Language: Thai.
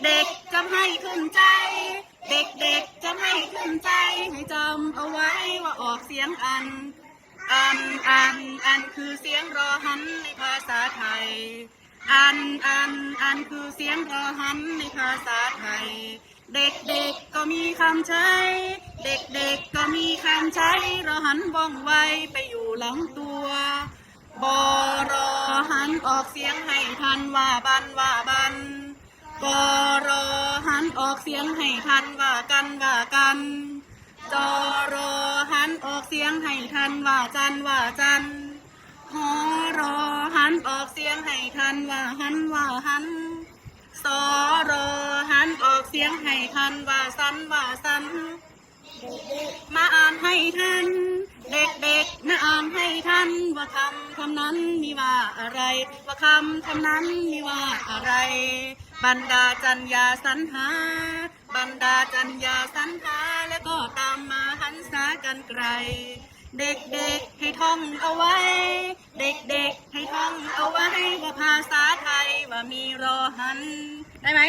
เด็กๆจะให้ขึ้นใจเด็กๆจะให้ขึ้นใจให้จำเอาไว้ว่าออกเสียงอันคือเสียงรอหันในภาษาไทยอันคือเสียงรอหันในภาษาไทยเด็กๆก็มีคำใช้เด็กๆก็มีคำใช้รอหันว่องไวไปอยู่หลังตัวบอรอหันออกเสียงให้ทันว่าบันกรอหันออกเสียงให้ทันว่ากันจอรอหันออกเสียงให้ทันว่าจันหอรอหันออกเสียงให้ทันว่าหันสอรอหันออกเสียงให้ทันว่าสันมาอ่านให้ทันเด็กๆมาอ่านให้ทันว่าคำนั้นมีว่าอะไรว่าคำนั้นมีว่าอะไรบรรดาจัญญาสรรหาแล้วก็ตามมาหันษากันไกลเด็กๆให้ท่องเอาไว้เด็กๆให้ท่องเอาไว้ว่าภาษาไทยว่ามีรอหันได้ไหม